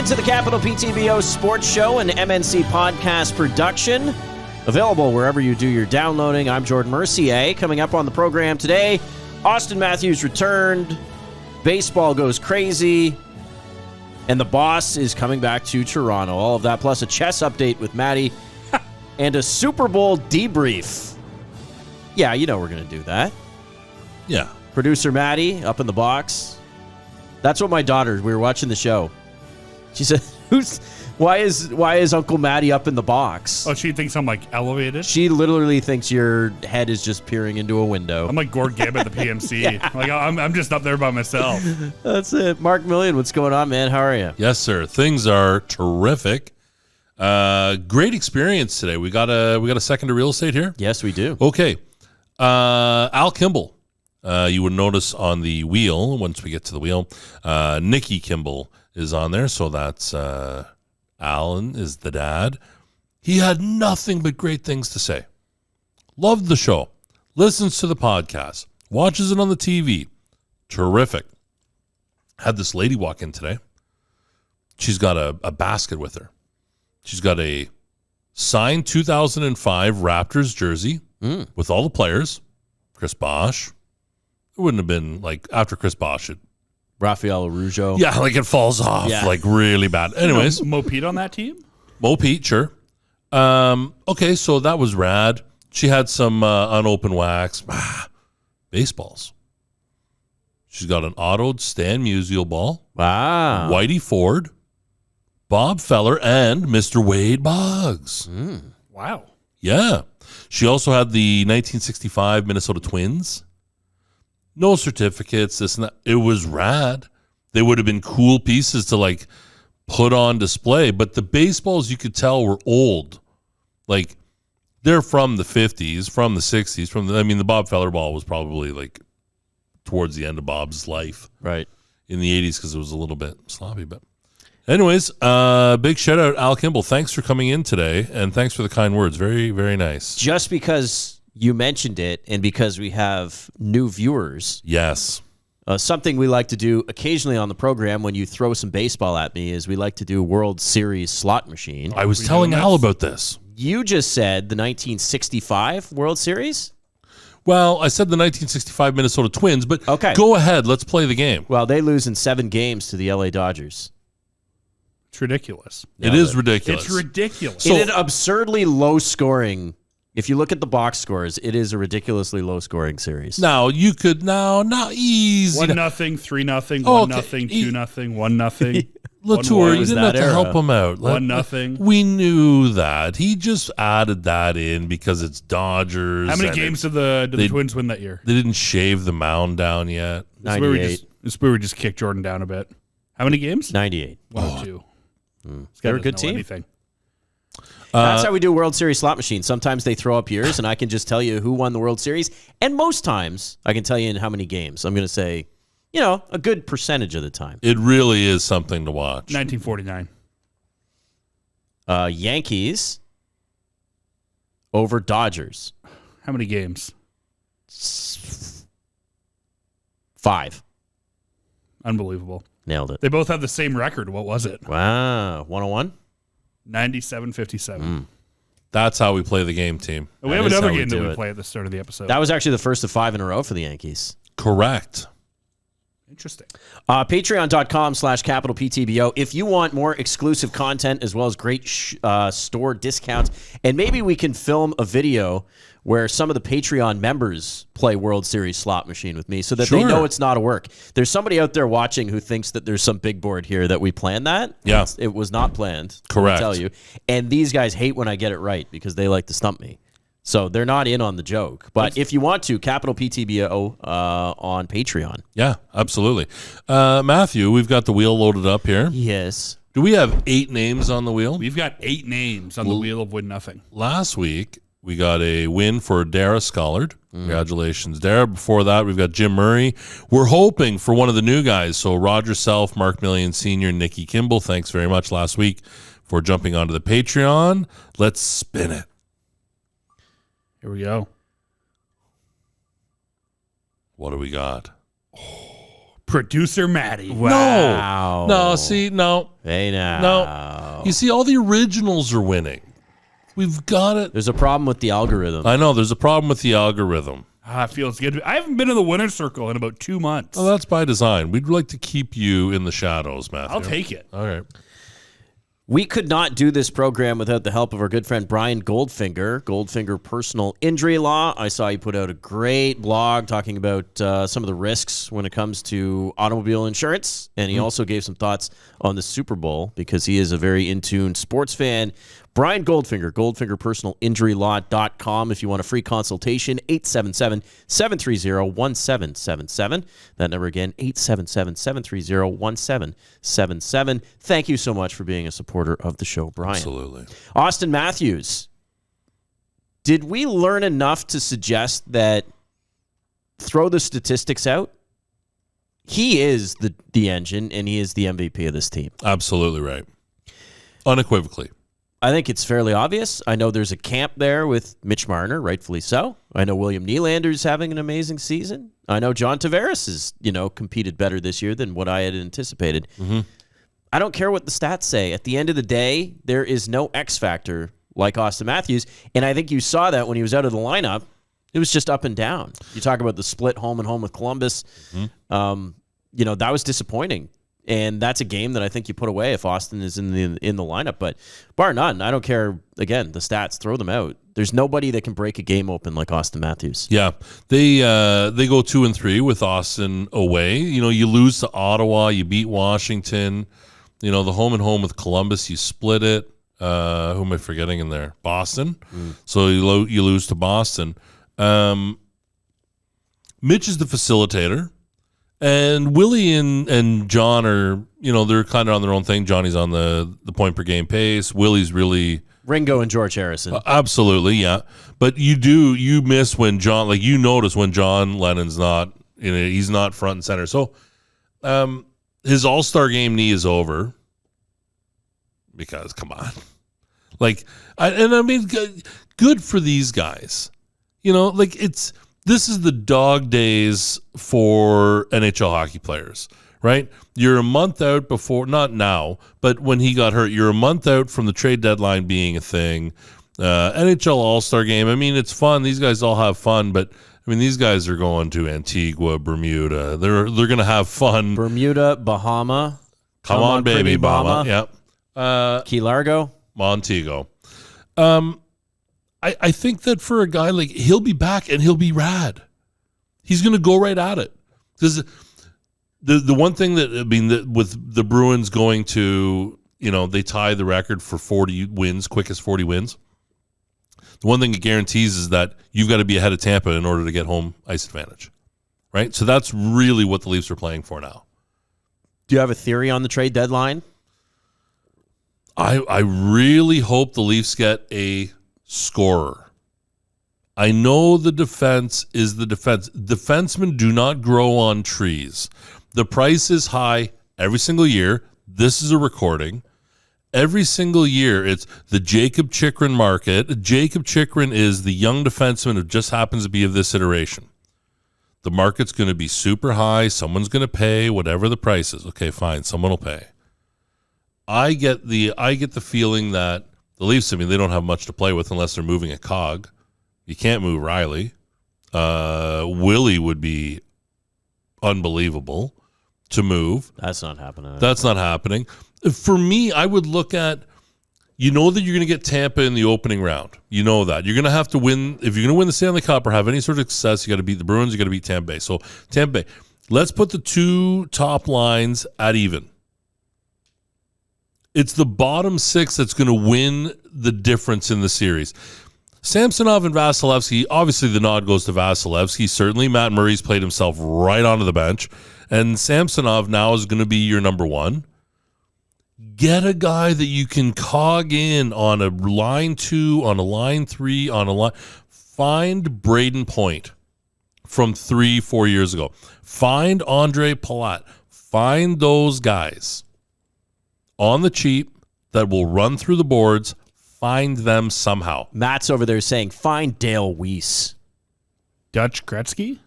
into the Capital PTBO Sports Show, an MNC podcast production. Available wherever you do your downloading. I'm Jordan Mercier. Coming up on the program today, Auston Matthews returned, baseball goes crazy, and the boss is coming back to Toronto. All of that plus a chess update with Matty and a Super Bowl debrief. Yeah, you know we're going to do that. Yeah. Producer Matty up in the box. That's what my daughter, we were watching the show. She said, why is Uncle Matty up in the box? Oh, she thinks I'm like elevated? She literally thinks your head is just peering into a window. I'm like Gord Gibb at the PMC. Yeah. Like I'm just up there by myself. That's it. Mark Million, what's going on, man? How are you? Yes, sir. Things are terrific. Great experience today. We got a second to real estate here? Yes, we do. Okay. Al Kimball. You would notice on the wheel, once we get to the wheel, Nikki Kimball is on there. So that's Alan is the dad. He had nothing but great things to say. Loved the show. Listens to the podcast. Watches it on the TV. Terrific. Had this lady walk in today. She's got a basket with her. She's got a signed 2005 Raptors jersey with all the players. Chris Bosh. It wouldn't have been like after Chris Bosh. Rafael Arujo. Yeah, like it falls off like really bad. Anyways. Mo Pete on that team? Mo Pete, sure. Okay, so that was rad. She had some unopened wax. Baseballs. She's got an autoed Stan Musial ball. Wow. Whitey Ford, Bob Feller, and Mr. Wade Boggs. Wow. Yeah. She also had the 1965 Minnesota Twins. No certificates, this and that. It was rad. They would have been cool pieces to like put on display, but the baseballs you could tell were old. Like they're from the 50s, from the 60s, the Bob Feller ball was probably like towards the end of Bob's life. Right. In the 80s because it was a little bit sloppy, but anyways, big shout out Al Kimball. Thanks for coming in today and thanks for the kind words. Very, very nice. Just because you mentioned it, and because we have new viewers. Yes. Something we like to do occasionally on the program when you throw some baseball at me is we like to do World Series slot machine. I was telling Al about this. You just said the 1965 World Series? Well, I said the 1965 Minnesota Twins, but okay. Go ahead. Let's play the game. Well, they lose in 7 games to the LA Dodgers. It's ridiculous. It is ridiculous. It's ridiculous. So, it's an absurdly low scoring. If you look at the box scores, it is a ridiculously low scoring series. Now you could not easy 1-0, 3-0, 1-0, 2-0, 1-0. Latour, you didn't have to help him out. 1-0. We knew that. He just added that in because it's Dodgers. How many games did the Twins win that year? They didn't shave the mound down yet. 98. This is where we just kicked Jordan down a bit. How many games? 98. 1 or 2. They're a good team. Anything. That's how we do World Series slot machine. Sometimes they throw up years, and I can just tell you who won the World Series. And most times, I can tell you in how many games. I'm going to say, a good percentage of the time. It really is something to watch. 1949. Yankees over Dodgers. How many games? 5. Unbelievable. Nailed it. They both have the same record. What was it? Wow. 101? 97-57. That's how we play the game, team. And we have another game that we play at the start of the episode. That was actually the first of 5 in a row for the Yankees. Correct. Interesting. Patreon.com/CapitalPTBO. If you want more exclusive content as well as great store discounts, and maybe we can film a video where some of the Patreon members play World Series slot machine with me so that they know it's not a work. There's somebody out there watching who thinks that there's some big board here that we planned that. Yeah. It was not planned. Correct. I'll tell you. And these guys hate when I get it right because they like to stump me. So they're not in on the joke. But if you want to, Capital PTBO on Patreon. Yeah, absolutely. Matthew, we've got the wheel loaded up here. Yes. Do we have 8 names on the wheel? We've got 8 names on the wheel of 1-0. Last week, we got a win for Dara Scollard. Congratulations, Dara. Before that, we've got Jim Murray. We're hoping for one of the new guys. So Roger Self, Mark Million Sr., Nikki Kimball. Thanks very much last week for jumping onto the Patreon. Let's spin it. Here we go. What do we got? Producer Matty. Wow. No, see, no. Hey, now. No. You see, all the originals are winning. We've got it. There's a problem with the algorithm. I know, there's a problem with the algorithm. It feels good. I haven't been in the winner's circle in about 2 months. Well, that's by design. We'd like to keep you in the shadows, Matthew. I'll take it. All right. We could not do this program without the help of our good friend Brian Goldfinger Personal Injury Law. I saw you put out a great blog talking about some of the risks when it comes to automobile insurance, and he also gave some thoughts on the Super Bowl because he is a very in-tune sports fan. Brian Goldfinger, GoldfingerPersonalInjuryLaw.com. If you want a free consultation, 877-730-1777. That number again, 877-730-1777. Thank you so much for being a supporter of the show, Brian. Absolutely. Auston Matthews, did we learn enough to suggest that throw the statistics out? He is the engine, and he is the MVP of this team. Absolutely right. Unequivocally. I think it's fairly obvious. I know there's a camp there with Mitch Marner, rightfully so. I know William Nylander's having an amazing season. I know John Tavares has, competed better this year than what I had anticipated. Mm-hmm. I don't care what the stats say. At the end of the day, there is no X factor like Auston Matthews, and I think you saw that when he was out of the lineup. It was just up and down. You talk about the split home and home with Columbus. Mm-hmm. That was disappointing. And that's a game that I think you put away if Auston is in the lineup. But bar none, I don't care. Again, the stats, throw them out. There's nobody that can break a game open like Auston Matthews. Yeah, they go 2-3 with Auston away. You lose to Ottawa, you beat Washington. The home and home with Columbus, you split it. Who am I forgetting in there? Boston. So you lose to Boston. Mitch is the facilitator. And Willie and John are, they're kind of on their own thing. Johnny's on the point per game pace. Willie's really... Ringo and George Harrison. Absolutely, yeah. But you miss when John, you notice when John Lennon's not, he's not front and center. So his All-Star game knee is over because, come on. Good for these guys. This is the dog days for NHL hockey players, right? You're a month out before, not now, but when he got hurt, you're a month out from the trade deadline being a thing. NHL All-Star game, it's fun. These guys all have fun, but these guys are going to Antigua, Bermuda. They're going to have fun. Bermuda, Bahama. Come on, baby, Bahama. Yep. Key Largo. Montego. I think that for a guy he'll be back and he'll be rad. He's going to go right at it. Because the one thing that with the Bruins going to, they tie the record for 40 wins, quickest 40 wins. The one thing it guarantees is that you've got to be ahead of Tampa in order to get home ice advantage, right? So that's really what the Leafs are playing for now. Do you have a theory on the trade deadline? I really hope the Leafs get a scorer. I know the defense is the defense. Defensemen do not grow on trees. The price is high every single year. This is a recording. Every single year, it's the Jacob Chychrun market. Jacob Chychrun is the young defenseman who just happens to be of this iteration. The market's going to be super high. Someone's going to pay whatever the price is. Okay, fine. Someone will pay. I get the feeling that the Leafs, they don't have much to play with unless they're moving a cog. You can't move Riley. Willie would be unbelievable to move. That's not happening. That's not happening. For me, I would look at, that you're going to get Tampa in the opening round. You know that. You're going to have to win. If you're going to win the Stanley Cup or have any sort of success, you got to beat the Bruins, you got to beat Tampa Bay. So Tampa Bay, let's put the two top lines at even. It's the bottom six that's going to win the difference in the series. Samsonov and Vasilevsky, obviously the nod goes to Vasilevsky. Certainly Matt Murray's played himself right onto the bench. And Samsonov now is going to be your number one. Get a guy that you can cog in on a line 2, on a line 3, on a line. Find Braden Point from 3-4 years ago. Find Andre Palat. Find those guys on the cheap that will run through the boards. Find them somehow. Matt's over there saying, find Dale Weiss. Dutch Gretzky?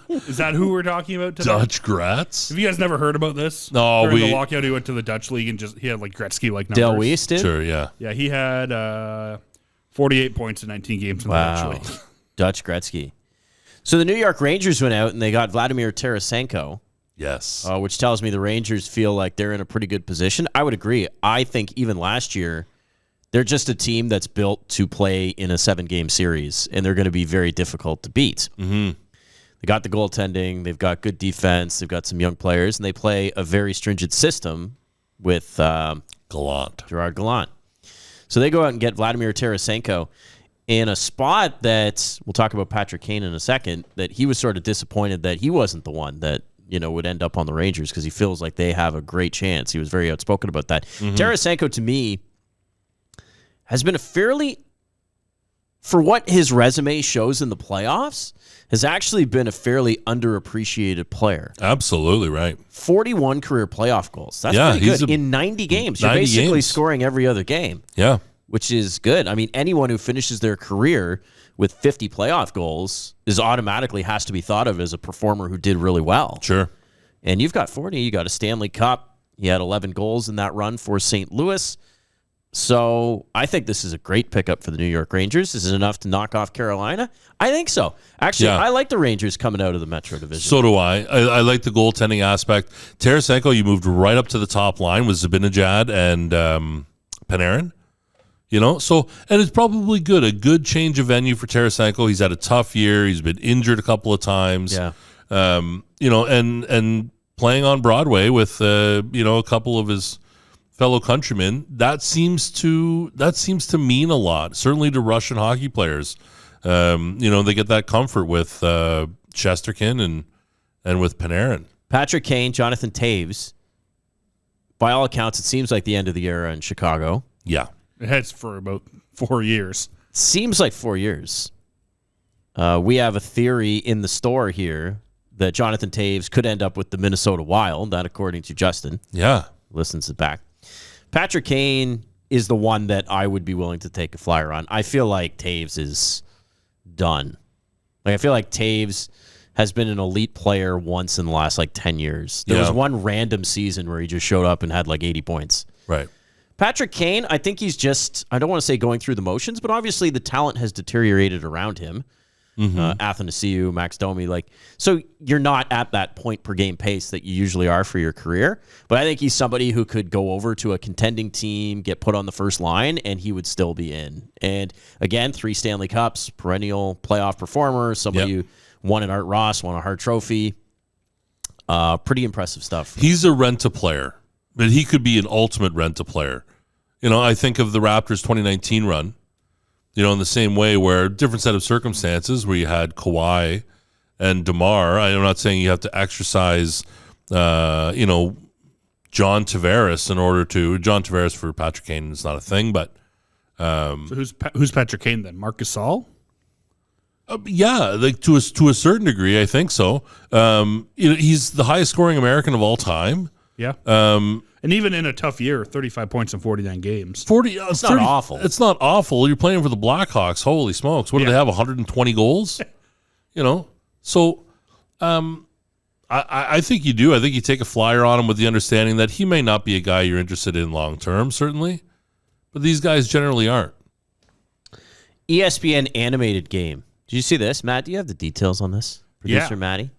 Is that who we're talking about today? Dutch Gratz? Have you guys never heard about this? No, During the lockout, he went to the Dutch league and he had like Gretzky-like numbers. Del Weiss did? Sure, yeah. Yeah, he had 48 points in 19 games in the Dutch league. Dutch Gretzky. So the New York Rangers went out and they got Vladimir Tarasenko. Yes. Which tells me the Rangers feel like they're in a pretty good position. I would agree. I think even last year, they're just a team that's built to play in a 7-game series, and they're going to be very difficult to beat. Mm-hmm. They got the goaltending. They've got good defense. They've got some young players, and they play a very stringent system with Gerard Gallant. So they go out and get Vladimir Tarasenko in a spot that, we'll talk about Patrick Kane in a second, that he was sort of disappointed that he wasn't the one that would end up on the Rangers because he feels like they have a great chance. He was very outspoken about that. Mm-hmm. Tarasenko, to me, has been for what his resume shows in the playoffs, has actually been a fairly underappreciated player. Absolutely right. 41 career playoff goals. That's pretty good. In 90 games. You're basically scoring every other game. Yeah. Which is good. I mean, anyone who finishes their career with 50 playoff goals automatically has to be thought of as a performer who did really well. Sure. And you've got 40. You got a Stanley Cup. He had 11 goals in that run for St. Louis. So I think this is a great pickup for the New York Rangers. Is it enough to knock off Carolina? I think so. Actually, I like the Rangers coming out of the Metro Division. So do I. I like the goaltending aspect. Tarasenko, you moved right up to the top line with Zibanejad and Panarin. So, and it's probably good. A good change of venue for Tarasenko. He's had a tough year. He's been injured a couple of times. Yeah. And playing on Broadway with, a couple of his fellow countrymen, that seems to mean a lot, certainly to Russian hockey players. They get that comfort with Shesterkin and with Panarin. Patrick Kane, Jonathan Toews. By all accounts, it seems like the end of the era in Chicago. Yeah. It has for about 4 years. Seems like 4 years. We have a theory in the store here that Jonathan Toews could end up with the Minnesota Wild, that according to Justin. Yeah. Listens it back. Patrick Kane is the one that I would be willing to take a flyer on. I feel like Toews is done. I feel like Toews has been an elite player once in the last 10 years. There was one random season where he just showed up and had 80 points. Right. Patrick Kane, I think he's just, I don't want to say going through the motions, but obviously the talent has deteriorated around him. Mm-hmm. Athanasiou, Max Domi, so you're not at that point per game pace that you usually are for your career. But I think he's somebody who could go over to a contending team, get put on the first line, and he would still be in. And again, 3 Stanley Cups, perennial playoff performer, somebody who won an Art Ross, won a Hart Trophy. Pretty impressive stuff. He's a rent-a-player, but he could be an ultimate rent-a-player. I think of the Raptors 2019 run. In the same way where different set of circumstances where you had Kawhi and DeMar. I'm not saying you have to exercise, John Tavares in order to. John Tavares for Patrick Kane is not a thing, but. So who's Patrick Kane then? Marc Gasol? Yeah, to a certain degree, I think so. He's the highest scoring American of all time. Yeah. And even in a tough year, 35 points in 49 games. It's not awful. It's not awful. You're playing for the Blackhawks. Holy smokes. What do they have, 120 goals? So I think you do. I think you take a flyer on him with the understanding that he may not be a guy you're interested in long term, certainly. But these guys generally aren't. ESPN animated game. Did you see this? Matt, do you have the details on this? Producer Matty?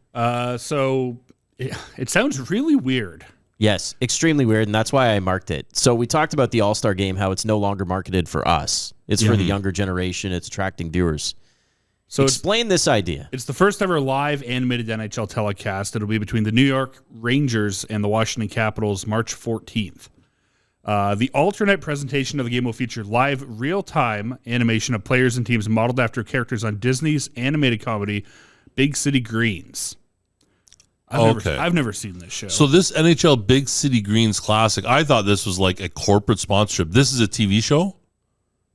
So it sounds really weird. Yes, extremely weird, and that's why I marked it. So we talked about the All-Star Game, how it's no longer marketed for us. It's for the younger generation. It's attracting viewers. So explain this idea. It's the first ever live animated NHL telecast. It'll be between the New York Rangers and the Washington Capitals March 14th. The alternate presentation of the game will feature live, real-time animation of players and teams modeled after characters on Disney's animated comedy Big City Greens. I've never seen this show. So this NHL Big City Greens Classic, I thought this was like a corporate sponsorship. This is a TV show?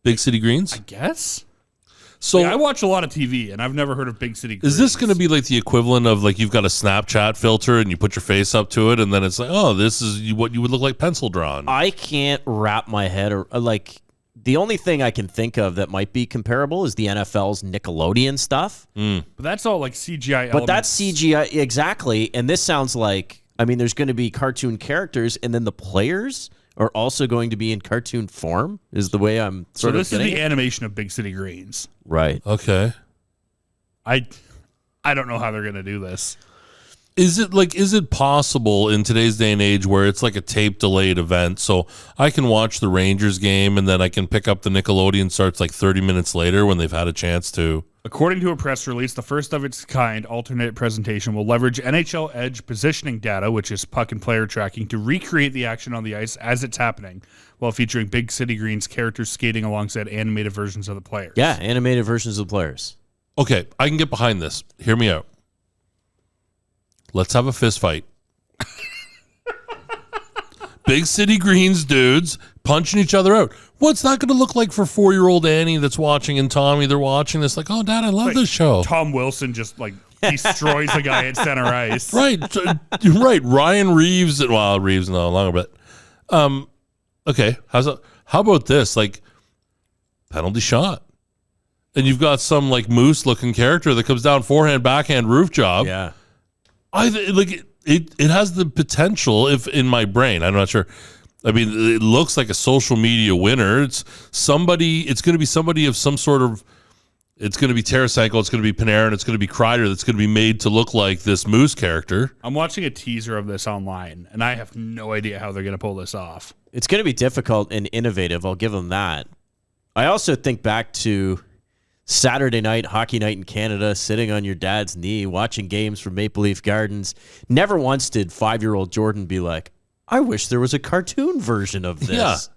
Big City Greens? I guess. So I watch a lot of TV, and I've never heard of Big City Greens. Is this going to be like the equivalent of you've got a Snapchat filter and you put your face up to it, and then it's this is what you would look like pencil drawn? I can't wrap my head The only thing I can think of that might be comparable is the NFL's Nickelodeon stuff. But that's all like CGI elements. But that's CGI, exactly. And this sounds like, I mean, there's going to be cartoon characters, and then the players are also going to be in cartoon form, is the way I'm sort of this is getting the it. animation of Big City Greens. Right. Okay. I don't know how they're going to do this. Is it possible in today's day and age where it's like a tape delayed event, so I can watch the Rangers game and then I can pick up the Nickelodeon starts like 30 minutes later when they've had a chance to? According to a press release, the first of its kind alternate presentation will leverage NHL Edge positioning data, which is puck and player tracking, to recreate the action on the ice as it's happening, while featuring Big City Greens characters skating alongside animated versions of the players. Yeah, animated versions of the players. Okay, I can get behind this. Hear me out. Let's have a fist fight. Big City Greens dudes punching each other out. What's that going to look like for 4-year-old Annie that's watching and Tommy? They're watching this like, oh, Dad, I love this show. Tom Wilson just like destroys a guy at center ice. Right. Ryan Reeves. Well, Reeves no longer, but okay. How about this? Like penalty shot. And you've got some like moose looking character that comes down forehand, backhand, roof job. Yeah. It has the potential, if in my brain, I'm not sure. I mean, it looks like a social media winner. It's going to be somebody of some sort of, it's going to be Tarasenko, it's going to be Panarin, it's going to be Kreider that's going to be made to look like this Moose character. I'm watching a teaser of this online, and I have no idea how they're going to pull this off. It's going to be difficult and innovative. I'll give them that. I also think back to Saturday night, hockey night in Canada, sitting on your dad's knee, watching games from Maple Leaf Gardens. Never once did 5-year-old Jordan be like, I wish there was a cartoon version of this.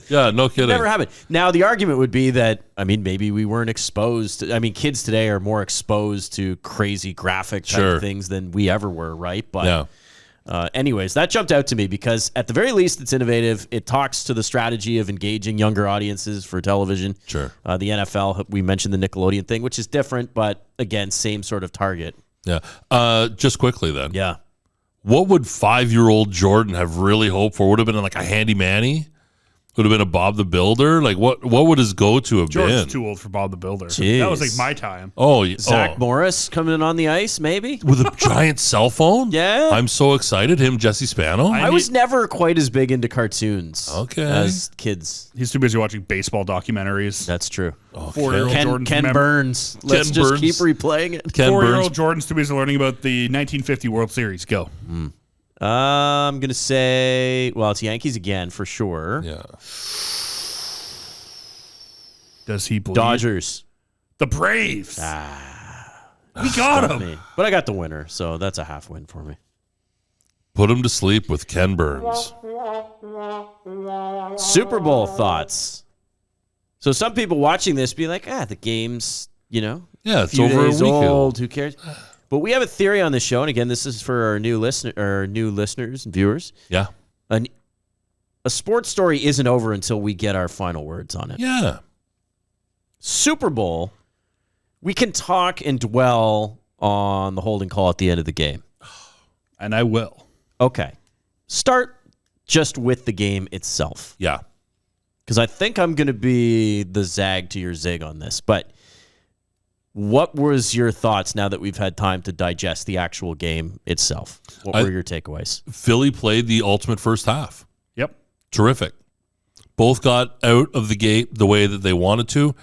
Yeah, no kidding. Never happened. Now, the argument would be that, I mean, maybe we weren't exposed to, I mean, kids today are more exposed to crazy graphic type things than we ever were, right? But yeah. Anyways, that jumped out to me because at the very least, it's innovative. It talks to the strategy of engaging younger audiences for television. Sure. The NFL, we mentioned the Nickelodeon thing, which is different, but again, same sort of target. Yeah. Just quickly then. Yeah. What would 5-year-old Jordan have really hoped for? Would have been like a Handy Manny? Would have been a Bob the Builder? Like what would his go-to have Jordan's been? too old for Bob the Builder. Jeez. That was like my time. Oh, Zach Morris coming in on the ice, maybe? with a giant cell phone? Yeah. I'm so excited. Him, Jesse Spano? I was never quite as big into cartoons as kids. He's too busy watching baseball documentaries. That's true. Okay. 4-year-old Jordan's Ken Burns. Let's just Burns. keep replaying it. Ken 4-year-old Burns. Jordan's too busy learning about the 1950 World Series. Go. I'm going to say, well, it's Yankees again for sure. Yeah. Does he believe? Dodgers. The Braves. We got him. But I got the winner, so that's a half win for me. Put him to sleep with Ken Burns. Super Bowl thoughts. So some people watching this be like, the game's, Yeah, a it's few over a days week old. ago. Who cares? But we have a theory on the show, and again, this is for our new listeners and viewers. Yeah. A sports story isn't over until we get our final words on it. Yeah. Super Bowl, we can talk and dwell on the holding call at the end of the game. And I will. Okay. Start just with the game itself. Yeah. Because I think I'm going to be the zag to your zig on this. But what was your thoughts now that we've had time to digest the actual game itself? What were your takeaways? Philly played the ultimate first half. Yep. Terrific. Both got out of the gate the way that they wanted to.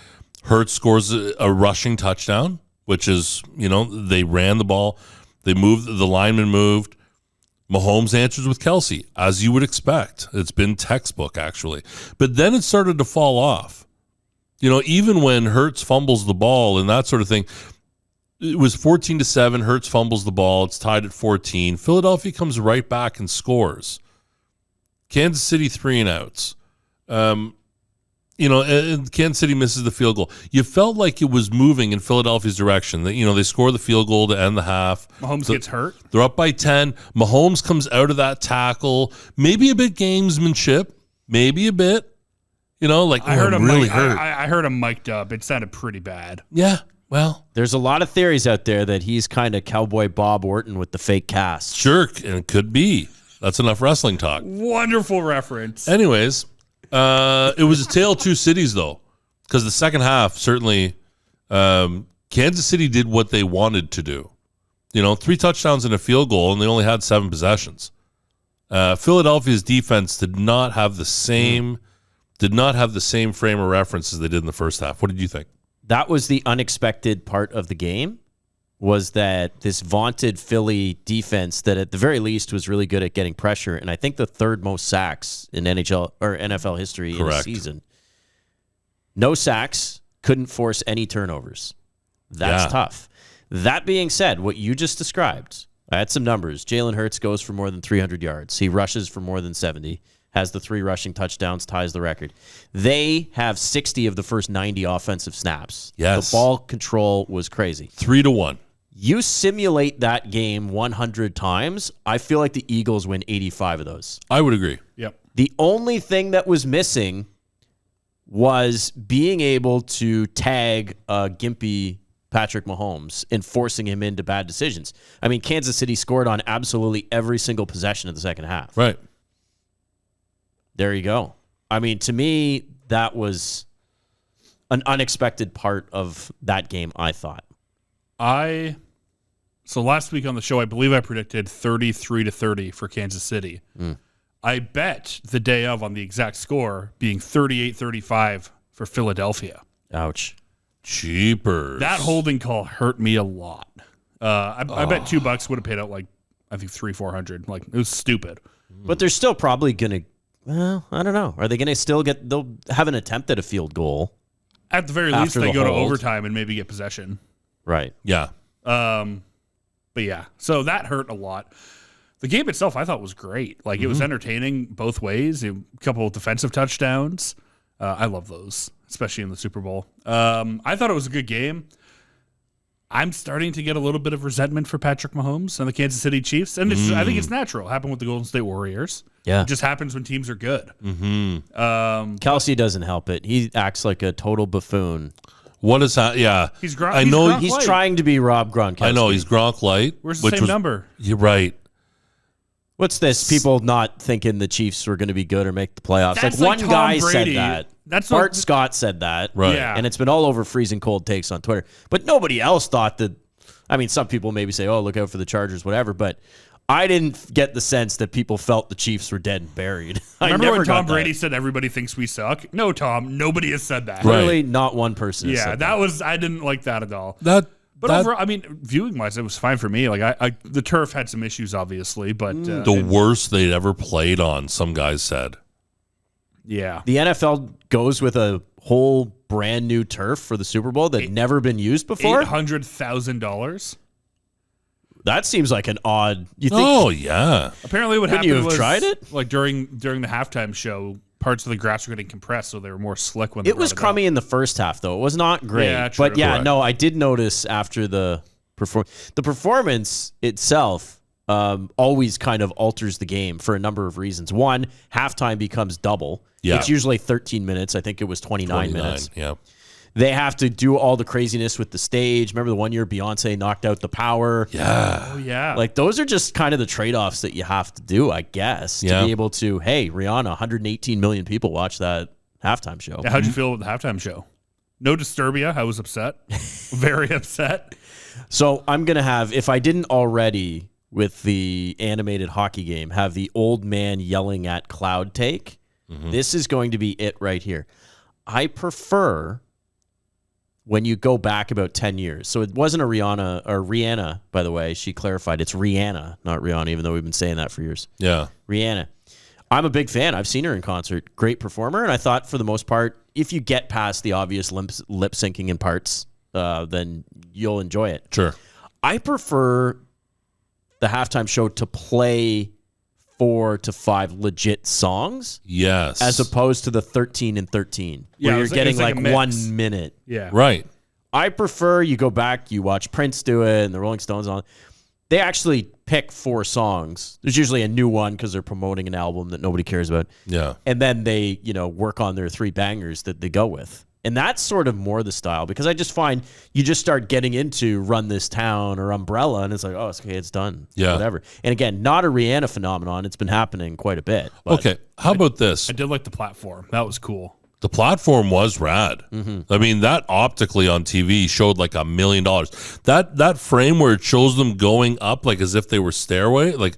Hurts scores a rushing touchdown, which is, they ran the ball. They moved, the lineman moved. Mahomes answers with Kelsey, as you would expect. It's been textbook, actually. But then it started to fall off. Even when Hurts fumbles the ball and that sort of thing, it was 14-7. Hurts fumbles the ball. It's tied at 14. Philadelphia comes right back and scores. Kansas City 3 and outs. And Kansas City misses the field goal. You felt like it was moving in Philadelphia's direction. They score the field goal to end the half. Mahomes gets hurt. They're up by 10. Mahomes comes out of that tackle. Maybe a bit gamesmanship. Maybe a bit. I heard him really hurt. I heard him mic'd up. It sounded pretty bad. Yeah. Well, there's a lot of theories out there that he's kind of Cowboy Bob Orton with the fake cast. Sure, and it could be. That's enough wrestling talk. Wonderful reference. Anyways, It was a tale of two cities, though, because the second half, certainly, Kansas City did what they wanted to do. 3 touchdowns and a field goal, and they only had 7 possessions. Philadelphia's defense did not have the same frame of reference as they did in the first half. What did you think? That was the unexpected part of the game, was that this vaunted Philly defense that at the very least was really good at getting pressure, and I think the 3rd most sacks in NHL or NFL history in a season. No sacks, couldn't force any turnovers. That's tough. That being said, what you just described, I had some numbers. Jalen Hurts goes for more than 300 yards. He rushes for more than 70, has the 3 rushing touchdowns, ties the record. They have 60 of the first 90 offensive snaps. Yes. The ball control was crazy. 3-1. You simulate that game 100 times, I feel like the Eagles win 85 of those. I would agree. Yep. The only thing that was missing was being able to tag gimpy Patrick Mahomes and forcing him into bad decisions. I mean, Kansas City scored on absolutely every single possession of the second half. Right. There you go. I mean, to me, that was an unexpected part of that game, I thought. So last week on the show, I believe I predicted 33-30 for Kansas City. I bet the day of on the exact score being 38-35 for Philadelphia. Ouch. Cheapers. That holding call hurt me a lot. I bet $2 would have paid out like, I think $300-400. Like, it was stupid. But they're still probably going to, well, I don't know. Are they going to still they'll have an attempt at a field goal? At the very least, they go to overtime and maybe get possession. Right. Yeah. But yeah, so that hurt a lot. The game itself, I thought, was great. Like, it was entertaining both ways. A couple of defensive touchdowns. I love those, especially in the Super Bowl. I thought it was a good game. I'm starting to get a little bit of resentment for Patrick Mahomes and the Kansas City Chiefs, and I think it's natural. It happened with the Golden State Warriors. Yeah. It just happens when teams are good. Kelsey doesn't help it. He acts like a total buffoon. What is that? Yeah. He's He's trying to be Rob Gronkowski. I know. He's Gronk light. Where's the same number? You're right. What's this? People not thinking the Chiefs were going to be good or make the playoffs. That's like one Tom guy Brady. said that. Bart Scott said that. Right. Yeah. And it's been all over freezing cold takes on Twitter. But nobody else thought that. I mean, some people maybe say, oh, look out for the Chargers, whatever. But I didn't get the sense that people felt the Chiefs were dead and buried. Remember when Tom Brady said everybody thinks we suck? No, Tom, nobody has said that. Right. Really, not one person has said that. I didn't like that at all. But overall, I mean, viewing-wise, it was fine for me. Like, the turf had some issues, obviously, but the worst they'd ever played on, some guys said. Yeah. The NFL goes with a whole brand new turf for the Super Bowl that never been used before? $800,000. That seems like an odd. You think? Oh yeah. Apparently, what Couldn't happened you have was tried it? Like during the halftime show, parts of the grass were getting compressed, so they were more slick when they It was crummy in the first half, though. It was not great. Yeah, true. But yeah, Correct. no, I did notice after the performance itself always kind of alters the game for a number of reasons. One, halftime becomes double. Yeah. It's usually 13 minutes. I think it was 29 minutes. Yeah. They have to do all the craziness with the stage. Remember the one year Beyonce knocked out the power? Yeah. Oh, yeah. Like, those are just kind of the trade-offs that you have to do, I guess, to be able to, hey, Rihanna, 118 million people watch that halftime show. How'd you feel with the halftime show? No Disturbia. I was upset. Very upset. So I'm going to have, if I didn't already with the animated hockey game, have the old man yelling at Cloud take. This is going to be it right here. I prefer when you go back about 10 years. So it wasn't a Rihanna, by the way. She clarified it's Rihanna, not Rihanna, even though we've been saying that for years. Yeah. Rihanna. I'm a big fan. I've seen her in concert. Great performer. And I thought for the most part, if you get past the obvious lip syncing in parts, then you'll enjoy it. Sure. I prefer the halftime show to play 4 to 5 legit songs. Yes. As opposed to the 13 and 13, Yeah, where you're getting like like a 1 minute. Yeah. Right. I prefer you go back, you watch Prince do it, and the Rolling Stones on. They actually pick 4 songs. There's usually a new one because they're promoting an album that nobody cares about. Yeah. And then they, work on their 3 bangers that they go with. And that's sort of more the style, because I just find you just start getting into Run This Town or Umbrella, and it's like, oh, it's okay, it's done. Yeah. Whatever. And again, not a Rihanna phenomenon. It's been happening quite a bit. But Okay, how about this? I did like the platform. That was cool. The platform was rad. I mean, that optically on TV showed like $1 million. That frame where it shows them going up like as if they were stairway, like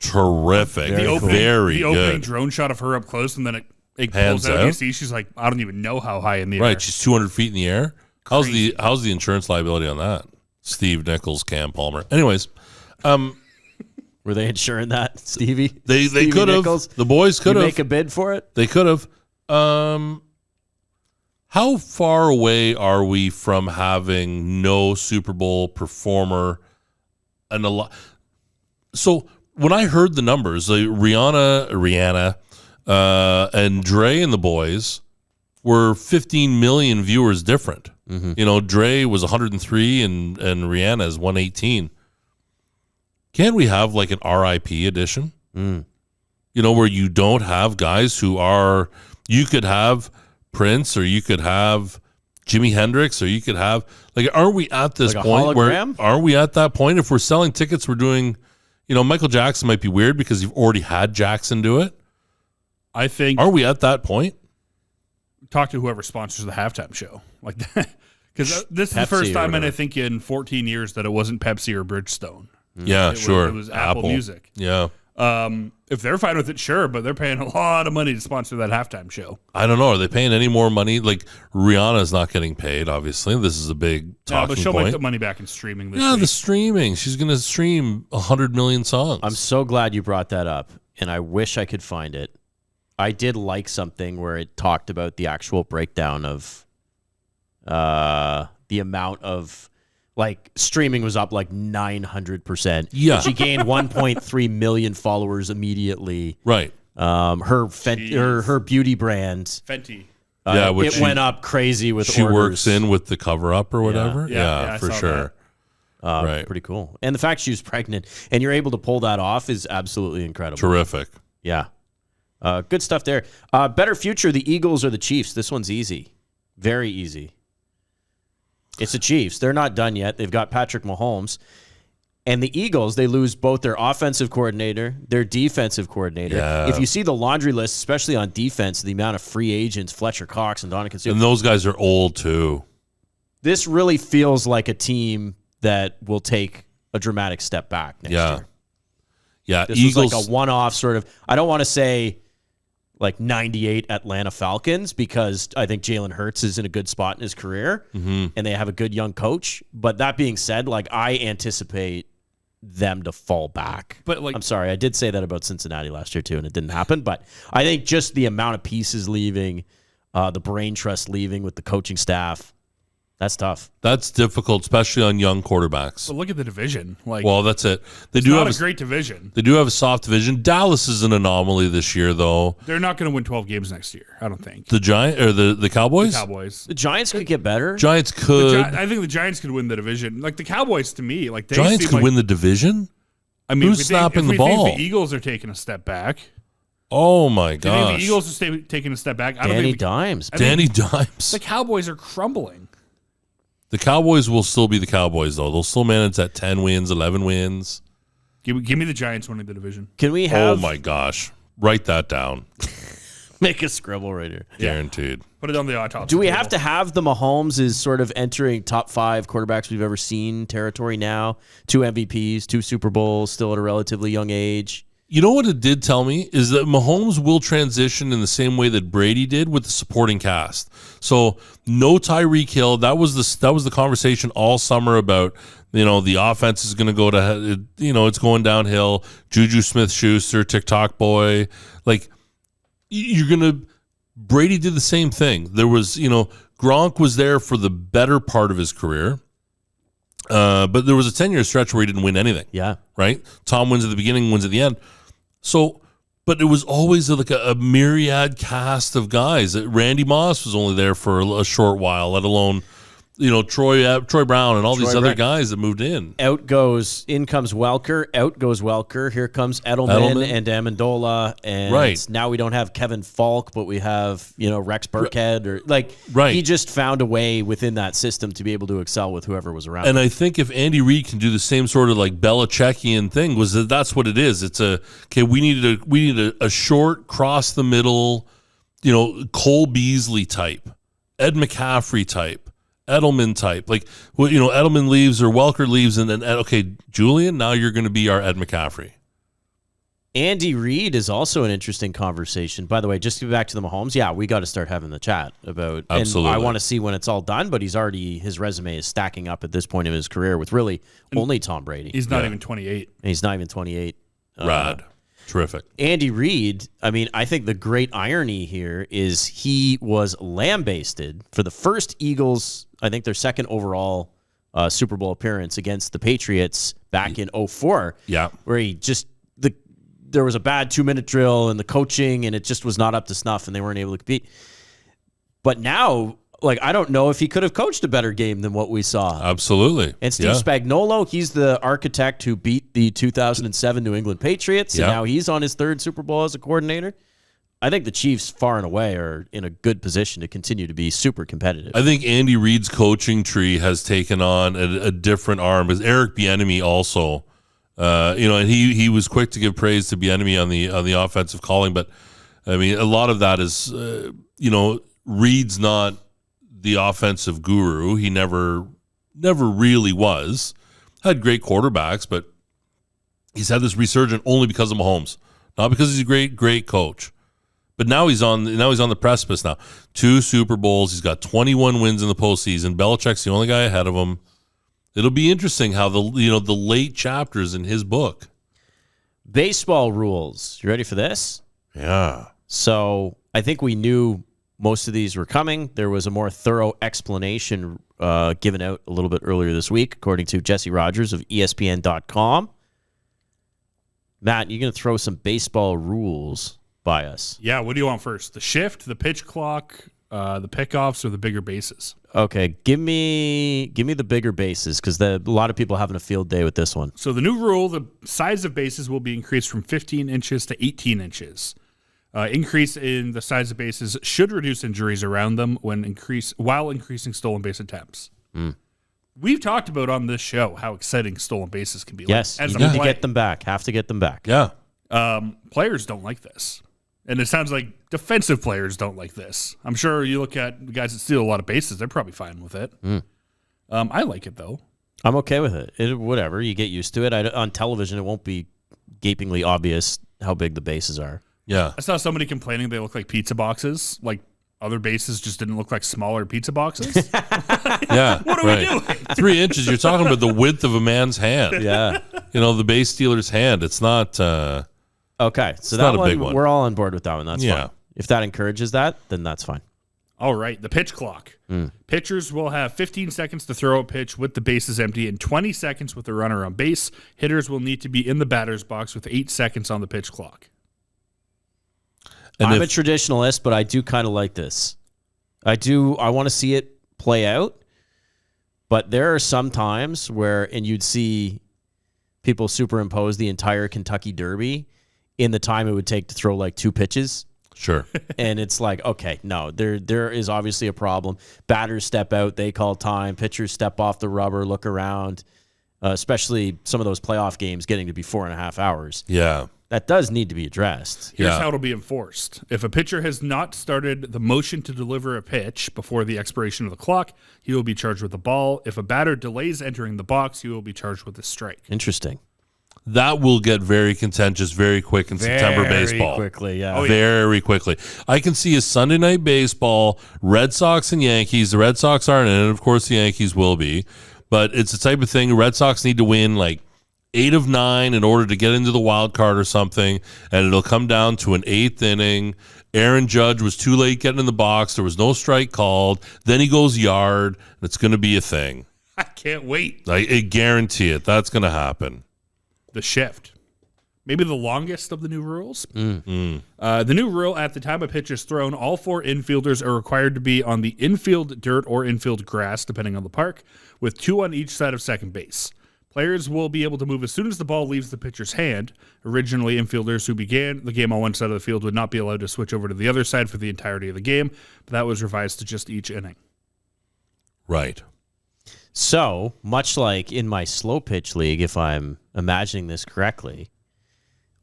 terrific. Very cool. The opening good. drone shot of her up close, and then it Pans pulls out. out. You see, she's like, I don't even know how high in the air. Right, she's 200 feet in the air. How's Crazy. the insurance liability on that? Steve Nichols, Cam Palmer. Anyways, were they insuring that, Stevie? they Stevie could have. Nichols? The boys could You have. make a bid for it? They could have. How far away are we from having no Super Bowl performer and a lot? So when I heard the numbers, like Rihanna, and Dre and the boys were 15 million viewers different. You know, Dre was 103 and Rihanna is 118. Can't we have like an RIP edition? You know, where you don't have guys who are, you could have Prince, or you could have Jimi Hendrix, or you could have, like, aren't we at this Like a point hologram? where, aren't we at that point? If we're selling tickets, we're doing, you know, Michael Jackson might be weird because you've already had Jackson do it. I think Are we at that point? talk to whoever sponsors the halftime show like that, because this is the Pepsi first or time, and I whatever. think in 14 years that it wasn't Pepsi or Bridgestone. Yeah, sure. It was Apple Music. Yeah. If they're fine with it, sure, but they're paying a lot of money to sponsor that halftime show. I don't know. Are they paying any more money? Like, Rihanna's not getting paid, obviously. This is a big Yeah, talking but she'll make point. the money back in streaming this Yeah, week. the streaming. She's going to stream 100 million songs. I'm so glad you brought that up, and I wish I could find it. I did like something where it talked about the actual breakdown of the amount of, like, streaming was up like 900%. Yeah. She gained 1.3 million followers immediately. Right. Her beauty brand, Fenty. Yeah, it which went up crazy with She orders. works in with the cover up or whatever. Yeah, I for saw sure. Right. Pretty cool. And the fact she was pregnant and you're able to pull that off is absolutely incredible. Terrific. Yeah. Good stuff there. Better future, the Eagles or the Chiefs? This one's easy. Very easy. It's the Chiefs. They're not done yet. They've got Patrick Mahomes. And the Eagles, they lose both their offensive coordinator, their defensive coordinator. Yeah. If you see the laundry list, especially on defense, the amount of free agents, Fletcher Cox and Donovan Sue, And those guys are old too. this really feels like a team that will take a dramatic step back next Yeah. year. Yeah. This Eagles. was like a one-off sort of, I don't want to say like 98 Atlanta Falcons, because I think Jalen Hurts is in a good spot in his career and they have a good young coach. But that being said, like, I anticipate them to fall back. But, like- I'm sorry, I did say that about Cincinnati last year too, and it didn't happen. But I think just the amount of pieces leaving, the brain trust leaving with the coaching staff, that's tough. That's difficult, especially on young quarterbacks. But look at the division. Like, Well, that's it. They it's do not have a great division. They do have a soft division. Dallas is an anomaly this year, though. They're not going to win 12 games next year, I don't think. The Giant or the Cowboys. Cowboys. The Giants could get better. Giants The could. I think the Giants could win the division. Like, the Cowboys, to me, like, they Giants seem could like, win the division. I mean, Who's if we think- snapping if the we ball? think the Eagles are taking a step back. Oh my Do you gosh! think the Eagles are taking a step back? I don't Danny think Dimes. I think Danny Dimes. the Cowboys are crumbling. The Cowboys will still be the Cowboys, though. They'll still manage at 10 wins, 11 wins. Give me the Giants winning the division. Can we have Oh my gosh! Write that down. make a scribble right here? Guaranteed. Put it on the autopsy Do we table. have to have the Mahomes is sort of entering top 5 quarterbacks we've ever seen territory now? 2 MVPs, 2 Super Bowls, still at a relatively young age. You know what it did tell me is that Mahomes will transition in the same way that Brady did with the supporting cast. So no Tyreek Hill. That was the conversation all summer about, you know, the offense is going to go to, you know, it's going downhill. Juju Smith-Schuster, TikTok boy, like you're going to. Brady did the same thing. There was, you know, Gronk was there for the better part of his career. But there was a 10-year stretch where he didn't win anything. Yeah. Right? Tom wins at the beginning, wins at the end. So, but it was always like a myriad cast of guys. Randy Moss was only there for a short while, let alone, Troy Brown and all these other Brown. guys that moved in. In comes Welker, out goes Welker. Here comes Edelman. And Amendola. And now we don't have Kevin Falk, but we have, Rex Burkhead. He just found a way within that system to be able to excel with whoever was around. And I think if Andy Reid can do the same sort of like Belichickian thing, that's what it is. It's we needed a short, cross the middle, Cole Beasley type, Ed McCaffrey type, Edelman type. Edelman leaves or Welker leaves, and then, Julian, now you're going to be our Ed McCaffrey. Andy Reid is also an interesting conversation. By the way, just to get back to the Mahomes, we got to start having the chat about. Absolutely. And I want to see when it's all done, but his resume is stacking up at this point in his career with really only Tom Brady. He's not even 28. And he's not even 28. Rad. Terrific. Andy Reid, I think the great irony here is he was lambasted for the first Eagles, I think their second overall Super Bowl appearance against the Patriots back in 2004. Yeah. Where he just, there was a bad 2-minute drill and the coaching and it just was not up to snuff and they weren't able to compete. But now, I don't know if he could have coached a better game than what we saw. Absolutely. And Steve Spagnuolo, he's the architect who beat the 2007 New England Patriots, and now he's on his third Super Bowl as a coordinator. I think the Chiefs, far and away, are in a good position to continue to be super competitive. I think Andy Reid's coaching tree has taken on a different arm. As Eric Bieniemy also, and he was quick to give praise to Bieniemy on the offensive calling, but a lot of that is, Reid's not the offensive guru. He never really was. Had great quarterbacks, but he's had this resurgence only because of Mahomes, not because he's a great coach. But now he's on the precipice now. 2 Super Bowls. He's got 21 wins in the postseason. Belichick's the only guy ahead of him. It'll be interesting how the late chapters in his book. Baseball rules. You ready for this? Yeah. So I think we knew most of these were coming. There was a more thorough explanation given out a little bit earlier this week, according to Jesse Rogers of ESPN.com. Matt, you're going to throw some baseball rules by us. Yeah, what do you want first? The shift, the pitch clock, the pickoffs, or the bigger bases? Okay, give me the bigger bases because a lot of people are having a field day with this one. So the new rule, the size of bases will be increased from 15 inches to 18 inches. Increase in the size of bases should reduce injuries around them while increasing stolen base attempts. We've talked about on this show how exciting stolen bases can be. Yes, you need to get them back. Have to get them back. Yeah. Players don't like this. And it sounds like defensive players don't like this. I'm sure you look at the guys that steal a lot of bases, they're probably fine with it. I like it, though. I'm okay with it. Whatever. You get used to it. On television, it won't be gapingly obvious how big the bases are. Yeah. I saw somebody complaining they look like pizza boxes. Like other bases just didn't look like smaller pizza boxes. Yeah. What are we doing? 3 inches. You're talking about the width of a man's hand. Yeah. The base stealer's hand. It's not. Okay. So not that a big one. We're all on board with that one. That's fine. If that encourages that, then that's fine. All right. The pitch clock. Pitchers will have 15 seconds to throw a pitch with the bases empty and 20 seconds with the runner on base. Hitters will need to be in the batter's box with 8 seconds on the pitch clock. And I'm a traditionalist, but I do kind of like this. I want to see it play out, but there are some times and you'd see people superimpose the entire Kentucky Derby in the time it would take to throw like 2 pitches. Sure. And it's like, okay, no, there is obviously a problem. Batters step out, they call time. Pitchers step off the rubber, look around, especially some of those playoff games getting to be 4.5 hours. Yeah. That does need to be addressed. Here's how it'll be enforced. If a pitcher has not started the motion to deliver a pitch before the expiration of the clock, he will be charged with a ball. If a batter delays entering the box, he will be charged with a strike. Interesting. That will get very contentious very quick in September baseball. Very quickly, yeah. Very quickly. I can see a Sunday night baseball, Red Sox and Yankees. The Red Sox aren't in it. Of course, the Yankees will be. But it's the type of thing Red Sox need to win like 8 of 9 in order to get into the wild card or something, and it'll come down to an 8th inning. Aaron Judge was too late getting in the box. There was no strike called. Then he goes yard, and it's going to be a thing. I can't wait. I guarantee it. That's going to happen. The shift. maybe the longest of the new rules. The new rule, at the time a pitch is thrown, all 4 infielders are required to be on the infield dirt or infield grass, depending on the park, with 2 on each side of second base. Players will be able to move as soon as the ball leaves the pitcher's hand. Originally, infielders who began the game on one side of the field would not be allowed to switch over to the other side for the entirety of the game, but that was revised to just each inning. Right. So, much like in my slow pitch league, if I'm imagining this correctly,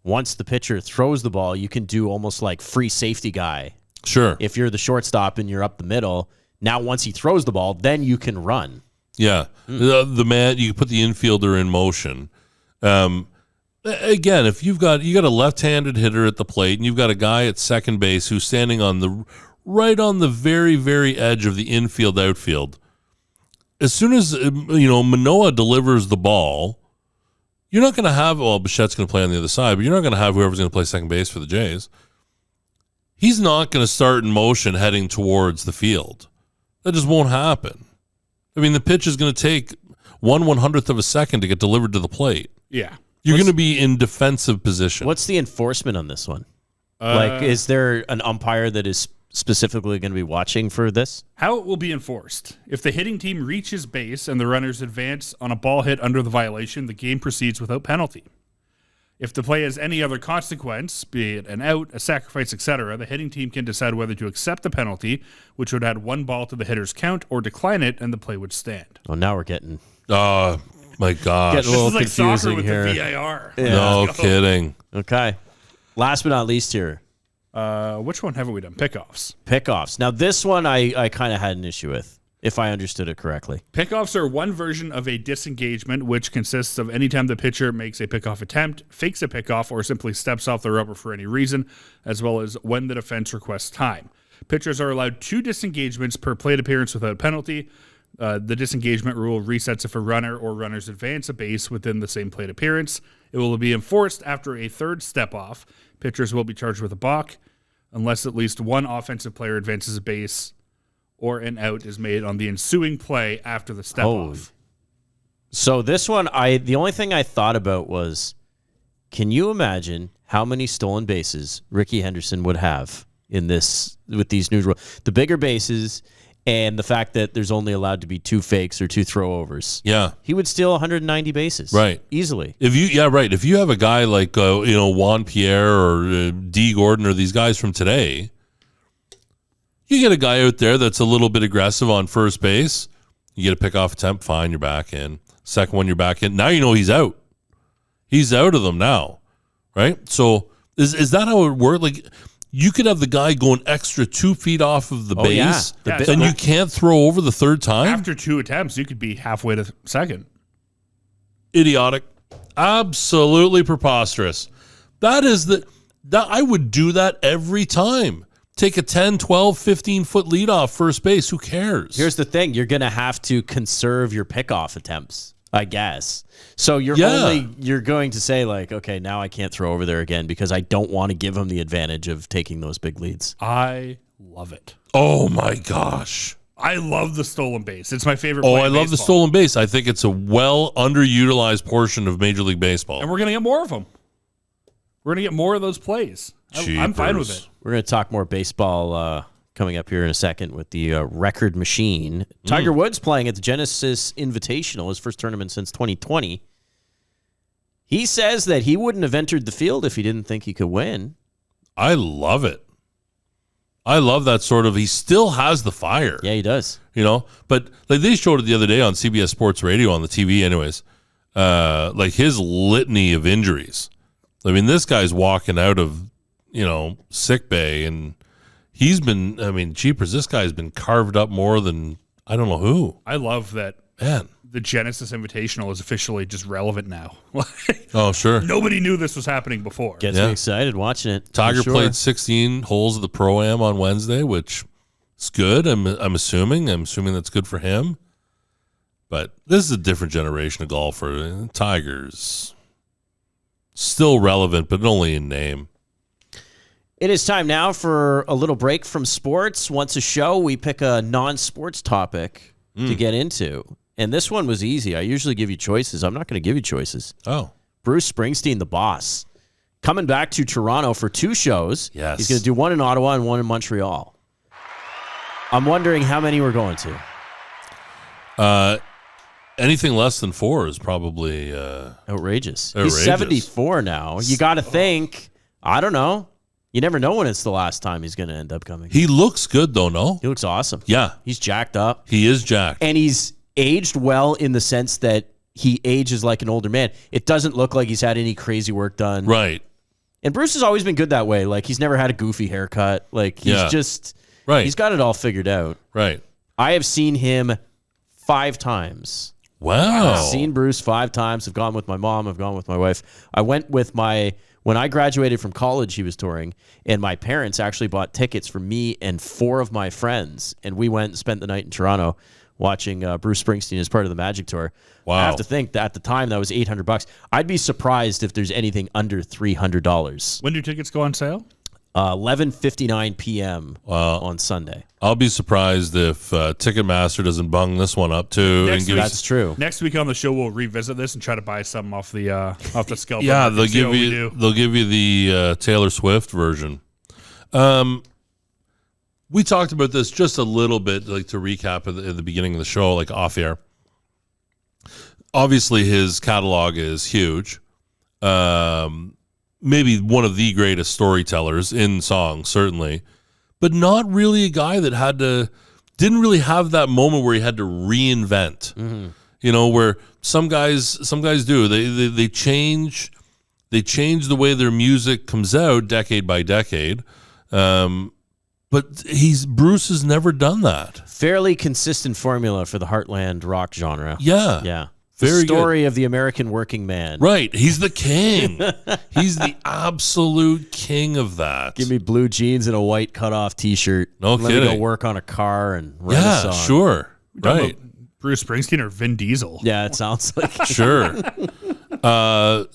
once the pitcher throws the ball, you can do almost like free safety guy. Sure. If you're the shortstop and you're up the middle, now once he throws the ball, then you can run. Yeah. The man, you can put the infielder in motion. Again, if you got a left-handed hitter at the plate and you've got a guy at second base who's standing on right on the very, very edge of the infield outfield, as soon as Manoah delivers the ball, you're not going to have, Bichette's going to play on the other side, but you're not going to have whoever's going to play second base for the Jays. He's not going to start in motion heading towards the field. That just won't happen. I mean, the pitch is going to take 1/100th of a second to get delivered to the plate. Yeah. You're going to be in defensive position. What's the enforcement on this one? Is there an umpire that is specifically going to be watching for this? How it will be enforced. If the hitting team reaches base and the runners advance on a ball hit under the violation, the game proceeds without penalty. If the play has any other consequence, be it an out, a sacrifice, etc., the hitting team can decide whether to accept the penalty, which would add 1 ball to the hitter's count, or decline it, and the play would stand. Oh, now we're getting... Oh, my gosh. Getting a little this is like confusing soccer with here. the VAR. Yeah. No kidding. Okay. Last but not least here. Which one haven't we done? Pickoffs. Pickoffs. Now, this one I kind of had an issue with, if I understood it correctly. Pickoffs are one version of a disengagement, which consists of any time the pitcher makes a pickoff attempt, fakes a pickoff, or simply steps off the rubber for any reason, as well as when the defense requests time. Pitchers are allowed 2 disengagements per plate appearance without penalty. The disengagement rule resets if a runner or runners advance a base within the same plate appearance. It will be enforced after a 3rd step off. Pitchers will be charged with a balk unless at least 1 offensive player advances a base or an out is made on the ensuing play after the step off. So this one, the only thing I thought about was, can you imagine how many stolen bases Ricky Henderson would have in this with these new rules? The bigger bases and the fact that there's only allowed to be 2 fakes or 2 throwovers. Yeah. He would steal 190 bases. Right. Easily. If you have a guy like Juan Pierre or D. Gordon or these guys from today, you get a guy out there that's a little bit aggressive on first base. You get a pickoff attempt, fine, you're back in. Second one, you're back in. Now you know he's out. He's out of them now, right? So is that how it worked? Like, you could have the guy going extra 2 feet off of the base, and you can't throw over the 3rd time? After 2 attempts, you could be halfway to second. Idiotic. Absolutely preposterous. That I would do that every time. Take a 10, 12, 15-foot lead off first base. Who cares? Here's the thing. You're going to have to conserve your pickoff attempts, I guess. So you're going to say, like, okay, now I can't throw over there again because I don't want to give him the advantage of taking those big leads. I love it. Oh, my gosh. I love the stolen base. It's my favorite Oh, play I in love the baseball. stolen base. I think it's a well underutilized portion of Major League Baseball. And we're going to get more of them. We're going to get more of those plays. I'm fine with it. We're going to talk more baseball coming up here in a second with the record machine. Tiger Woods playing at the Genesis Invitational, his first tournament since 2020. He says that he wouldn't have entered the field if he didn't think he could win. I love it. I love that sort of, he still has the fire. Yeah, he does. But like they showed it the other day on CBS Sports Radio on the TV anyways, like his litany of injuries. I mean, this guy's walking out of, sick bay, and he's been, jeepers, this guy's been carved up more than I don't know who. I love that. Man. The Genesis Invitational is officially just relevant now. Oh, sure. Nobody knew this was happening before. Gets me excited watching it. Tiger played 16 holes of the Pro-Am on Wednesday, which is good. I'm assuming that's good for him. But this is a different generation of golfer. Tiger's still relevant, but only in name. It is time now for a little break from sports. Once a show, we pick a non-sports topic to get into. And this one was easy. I usually give you choices. I'm not going to give you choices. Oh. Bruce Springsteen, the boss. coming back to Toronto for 2 shows. Yes. He's going to do one in Ottawa and one in Montreal. I'm wondering how many we're going to. Anything less than 4 is probably outrageous. outrageous. He's 74 now. You got to think, I don't know. You never know when it's the last time he's going to end up coming. He looks good, though, no? He looks awesome. Yeah. He's jacked up. He is jacked. And he's aged well in the sense that he ages like an older man. It doesn't look like he's had any crazy work done. Right. And Bruce has always been good that way. Like, he's never had a goofy haircut. Like, he's just... Right. He's got it all figured out. Right. I have seen him 5 times. Wow. I've seen Bruce 5 times. I've gone with my mom. I've gone with my wife. I went with when I graduated from college, he was touring, and my parents actually bought tickets for me and 4 of my friends, and we went and spent the night in Toronto watching Bruce Springsteen as part of the Magic Tour. Wow. I have to think that at the time that was $800. I'd be surprised if there's anything under $300. When do tickets go on sale? 11:59 p.m. On Sunday. I'll be surprised if Ticketmaster doesn't bung this one up too. That's true. Next week on the show, we'll revisit this and try to buy some off the scalper. Yeah, they'll give you the Taylor Swift version. We talked about this just a little bit, like to recap at the beginning of the show, like off air. Obviously, his catalog is huge. Maybe one of the greatest storytellers in song, certainly, but not really a guy that didn't really have that moment where he had to reinvent. Mm-hmm. You know, where some guys do. They change the way their music comes out decade by decade. But Bruce has never done that. Fairly consistent formula for the heartland rock genre. Yeah. Yeah. Very the story good. of the American working man. Right. He's the king. He's the absolute king of that. Give me blue jeans and a white cutoff T-shirt. No Let kidding. me go work on a car and write a song. Sure. Right. Bruce Springsteen or Vin Diesel? Yeah, it sounds like Sure.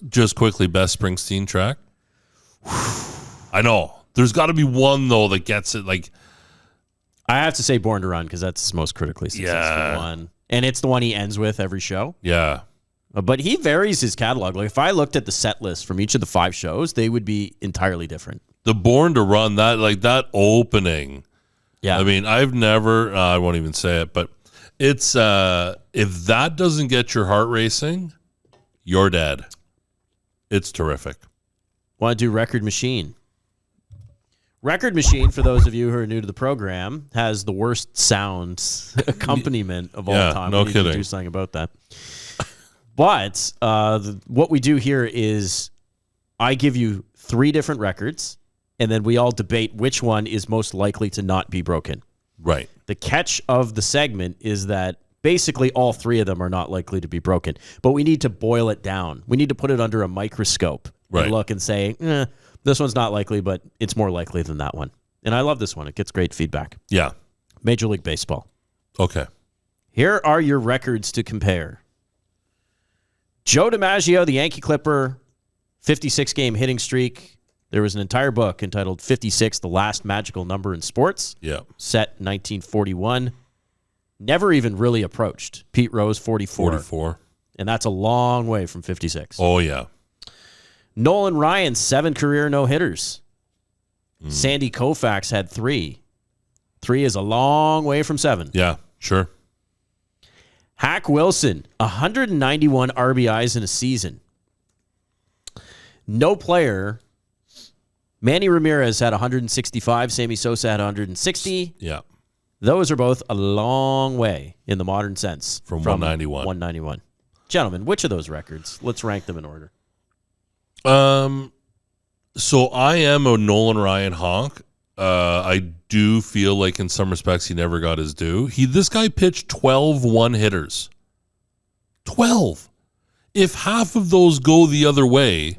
Just quickly, best Springsteen track. I know. There's got to be one, though, that gets it. Like, I have to say Born to Run because that's his most critically successful one. And it's the one he ends with every show. Yeah. But he varies his catalog. Like, if I looked at the set list from each of the 5 shows, they would be entirely different. The Born to Run, that opening. Yeah. I mean, I've never, I won't even say it, but it's, if that doesn't get your heart racing, you're dead. It's terrific. Want to do Record Machine? Record Machine, for those of you who are new to the program, has the worst sound accompaniment of all time. No we need kidding. to do something about that. But what we do here is I give you 3 different records, and then we all debate which one is most likely to not be broken. Right. The catch of the segment is that basically all 3 of them are not likely to be broken, but we need to boil it down. We need to put it under a microscope and look and say, this one's not likely, but it's more likely than that one. And I love this one. It gets great feedback. Yeah. Major League Baseball. Okay. Here are your records to compare. Joe DiMaggio, the Yankee Clipper, 56-game hitting streak. There was an entire book entitled 56, The Last Magical Number in Sports. Yeah. Set in 1941. Never even really approached Pete Rose, 44. 44. And that's a long way from 56. Oh, yeah. Nolan Ryan, 7 career no-hitters. Sandy Koufax had 3. 3 is a long way from 7. Yeah, sure. Hack Wilson, 191 RBIs in a season. No player. Manny Ramirez had 165. Sammy Sosa had 160. Yeah. Those are both a long way in the modern sense. From 191. 191. Gentlemen, which of those records? Let's rank them in order. So I am a Nolan Ryan honk. I do feel like in some respects he never got his due. This guy pitched 12 one-hitters. 12. If half of those go the other way,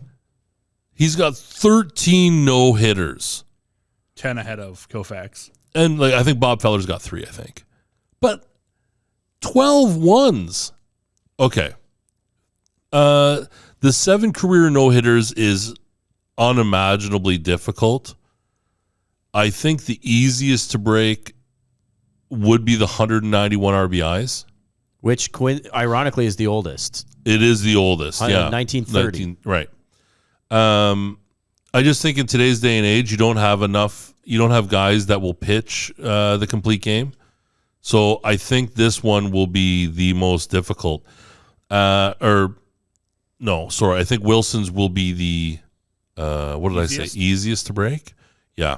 he's got 13 no-hitters. 10 ahead of Koufax. And I think Bob Feller's got 3, I think. But 12 ones. Okay. The 7 career no-hitters is unimaginably difficult. I think the easiest to break would be the 191 RBIs. Which, ironically, is the oldest. It is the oldest, yeah. 1930. Right. I just think in today's day and age, you don't have guys that will pitch the complete game. So I think this one will be the most difficult. I think Wilson's will be the easiest to break. Yeah.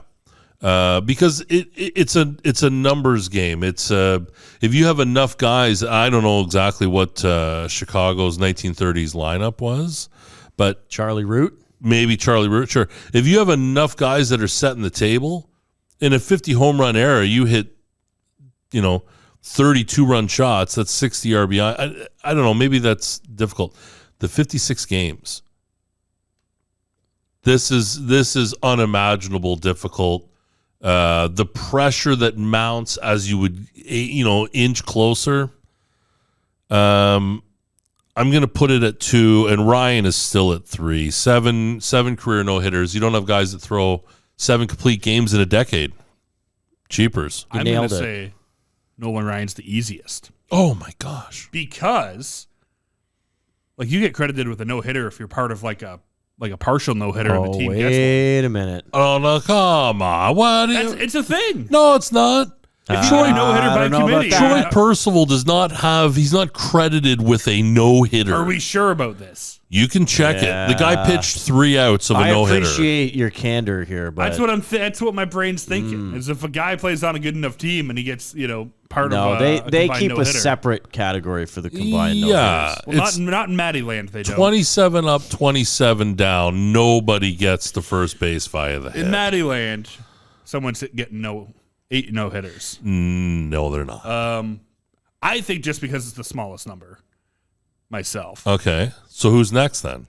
Because it's a numbers game. It's if you have enough guys, I don't know exactly what Chicago's 1930s lineup was, but Charlie Root, sure. If you have enough guys that are setting the table in a 50 home run era, you hit 32 run shots, that's 60 RBI. I don't know, maybe that's difficult. The 56 games. This is unimaginable difficult. The pressure that mounts as you would, inch closer. I'm going to put it at 2, and Ryan is still at 3. Seven career no-hitters. You don't have guys that throw 7 complete games in a decade. Cheapers. I'm going to say Nolan Ryan's the easiest. Oh, my gosh. Because, you get credited with a no-hitter if you're part of, a partial no-hitter of a team. Wait a minute. Oh, no, come on. It's a thing. No, it's not. If you Troy no-hitter by committee. Troy Percival he's not credited with a no-hitter. Are we sure about this? You can check it. The guy pitched 3 outs of a no-hitter. I appreciate your candor here, but that's what my brain's thinking. Is if a guy plays on a good enough team and he gets, part of they keep no-hitter. a separate category for the combined no-hitters. Well, not in Matty land, they don't. 27 up, 27 down. Nobody gets the first base via the hit. In Matty land, someone's getting 8 no-hitters. No, they're not. I think just because it's the smallest number. Myself. Okay. So who's next then?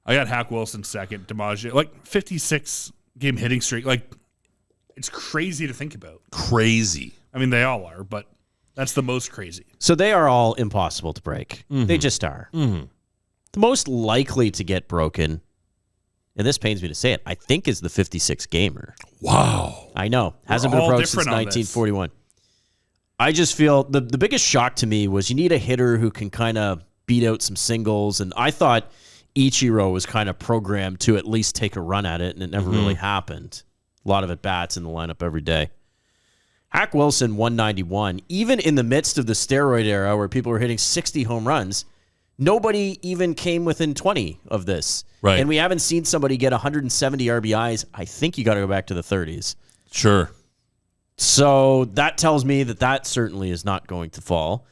I got Hack Wilson second, DiMaggio. 56 game hitting streak. It's crazy to think about. Crazy. I mean, they all are, but that's the most crazy. So they are all impossible to break. Mm-hmm. They just are. Mm-hmm. The most likely to get broken, and this pains me to say it, I think is the 56 gamer. Wow. I know. Hasn't been broke since 1941. I just feel the biggest shock to me was you need a hitter who can kind of beat out some singles, and I thought Ichiro was kind of programmed to at least take a run at it, and it never really happened. A lot of at-bats in the lineup every day. Hack Wilson, 191. Even in the midst of the steroid era where people were hitting 60 home runs, nobody even came within 20 of this. Right. And we haven't seen somebody get 170 RBIs. I think you got to go back to the 30s. Sure. So that tells me that certainly is not going to fall.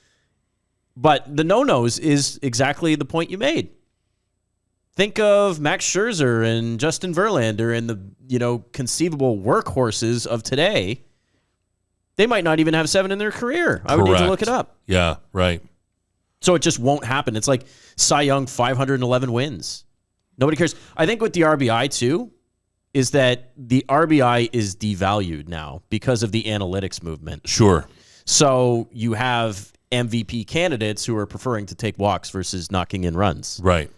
But the no-nos is exactly the point you made. Think of Max Scherzer and Justin Verlander and the conceivable workhorses of today. They might not even have 7 in their career. I would need to look it up. Yeah, right. So it just won't happen. It's like Cy Young, 511 wins. Nobody cares. I think with the RBI too, is that the RBI is devalued now because of the analytics movement. Sure. So you have MVP candidates who are preferring to take walks versus knocking in runs. Right.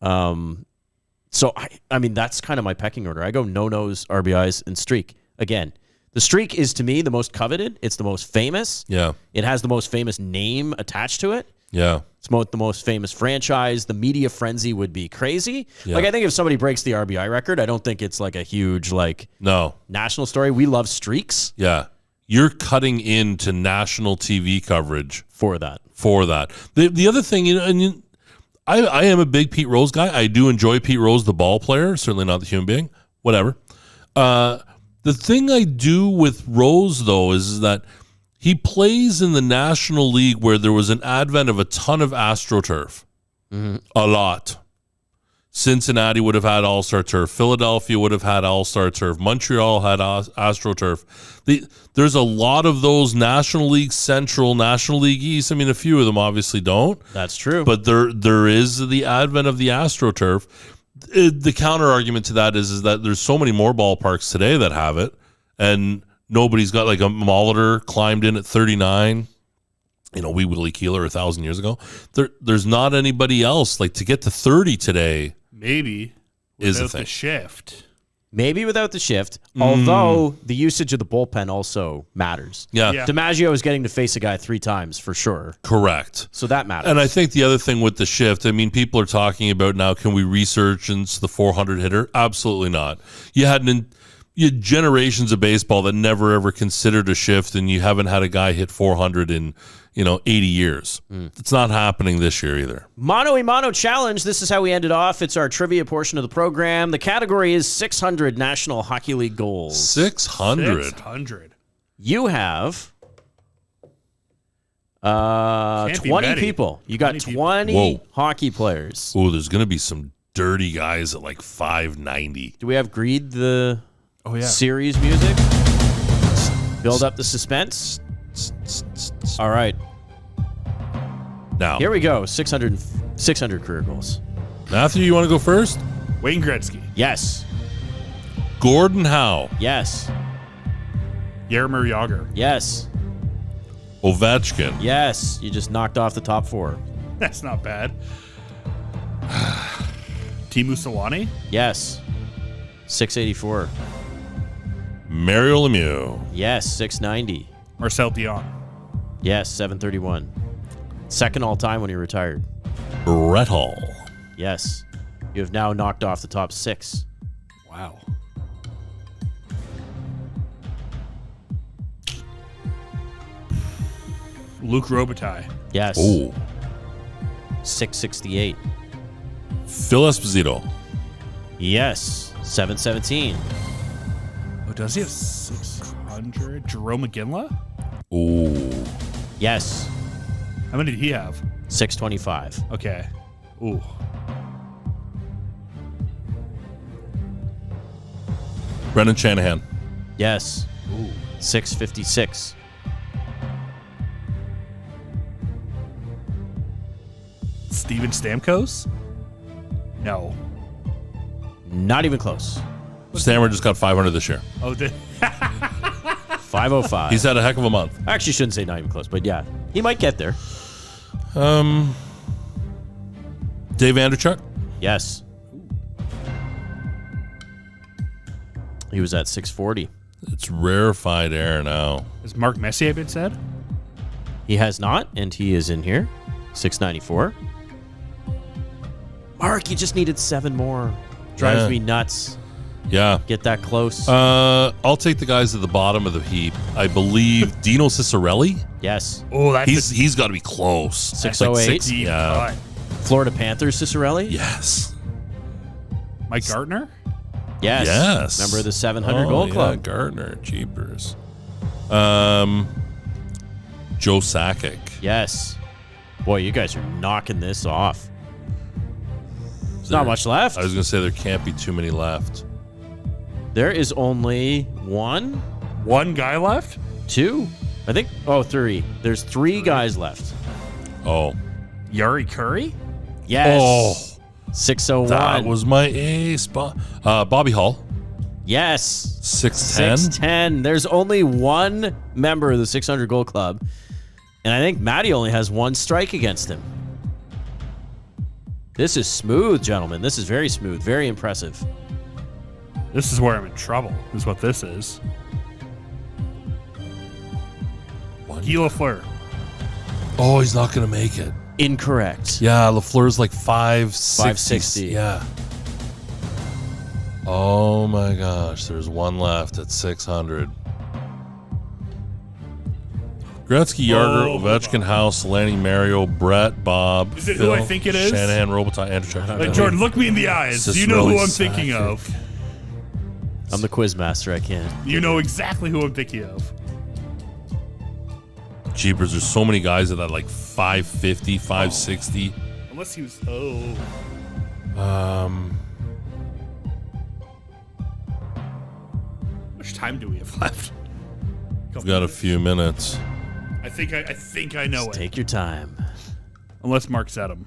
So, I mean, that's kind of my pecking order. I go no-nos, RBIs, and streak. Again, the streak is, to me, the most coveted. It's the most famous. Yeah. It has the most famous name attached to it. Yeah. It's the most famous franchise. The media frenzy would be crazy. Yeah. I think if somebody breaks the RBI record, I don't think it's a huge, national story. We love streaks. Yeah. You're cutting into national TV coverage. For that. The other thing, I am a big Pete Rose guy. I do enjoy Pete Rose, the ball player, certainly not the human being. Whatever. The thing I do with Rose, though, is that he plays in the National League where there was an advent of a ton of AstroTurf. Mm-hmm. A lot. Cincinnati would have had All-Star Turf. Philadelphia would have had All-Star Turf. Montreal had AstroTurf. There's a lot of those National League Central, National League East. I mean, a few of them obviously don't. That's true. But there is the advent of the AstroTurf. The counter argument to that is that there's so many more ballparks today that have it, and nobody's got a Molitor climbed in at 39. Wee Willie Keeler 1,000 years ago. There's not anybody else to get to 30 today. Maybe is without the thing. The shift. Maybe without the shift, although the usage of the bullpen also matters. Yeah. DiMaggio is getting to face a guy 3 times for sure. Correct. So that matters. And I think the other thing with the shift, I mean, people are talking about now, can we resurgence the 400 hitter? Absolutely not. You had generations of baseball that never ever considered a shift, and you haven't had a guy hit 400 in 80 years. It's not happening this year either. Mano y Mano Challenge. This is how we ended off. It's our trivia portion of the program. The category is 600 National Hockey League goals. 600. You have 20 people. You got 20 hockey players. Oh, there's going to be some dirty guys at like 590. Do we have Greed, the series music? Build up the suspense. All right. Now, here we go. 600 career goals. Matthew, you want to go first? Wayne Gretzky. Yes. Gordon Howe. Yes. Jaromir Jagr. Yes. Ovechkin. Yes. You just knocked off the top 4. That's not bad. Teemu Selanne. Yes. 684. Mario Lemieux. Yes. 690. Marcel Dion. Yes. 731. Second all time when he retired. Brett Hall. Yes. You have now knocked off the top 6. Wow. Luc Robitaille. Yes. Oh. 668. Phil Esposito. Yes. 717. Oh, does he have 600? Jerome McGinley? Oh. Yes. How many did he have? 625. Okay. Ooh. Brendan Shanahan. Yes. 656. Steven Stamkos? No. Not even close. Stammer just got 500 this year. Oh, 505. He's had a heck of a month. I actually shouldn't say not even close, but yeah, he might get there. Dave Anderchuk. Yes. He was at 640. It's rarefied air now. has Mark Messier been said? He has not, and he is in here. 694. Mark, you just needed 7 more. Drives me nuts. Yeah. Get that close. I'll take the guys at the bottom of the heap. I believe Dino Ciccarelli. Yes. Oh, He's got to be close. 608. Yeah. Florida Panthers, Ciccarelli. Yes. Mike Gartner? Yes. Yes. Member of the 700 Goal Club. Gardner, Jeepers. Joe Sakic. Yes. Boy, you guys are knocking this off. There's not much left. I was going to say there can't be too many left. There is only 1, One guy left? 2, I think. Oh, 3. There's 3 guys left. Oh. Yari Curry? Yes. Oh. 601. That was my A spot. Bobby Hall. Yes. 610. 610. There's only 1 member of the 600 Goal Club. And I think Matty only has 1 strike against him. This is smooth, gentlemen. This is very smooth. Very impressive. This is where I'm in trouble, is what this is. Guy Lafleur. Oh, he's not going to make it. Incorrect. Yeah, Lafleur's like 560. 560. Yeah. Oh my gosh, there's 1 left at 600. Gretzky, Yarger, Ovechkin, House, Lanny, Mario, Brett, Bob, Is it Phil, who I think it is? Shanahan, Robitaille, Anderchuk. Jordan, look me in the eyes. Do you know who I'm thinking of? I'm the quiz master. I can't. You know exactly who I'm thinking of. Jeepers, there's so many guys at that like 550, 560. Unless he was... How much time do we have left? We've got a few minutes. I think I know it. Take your time. Unless Mark said him.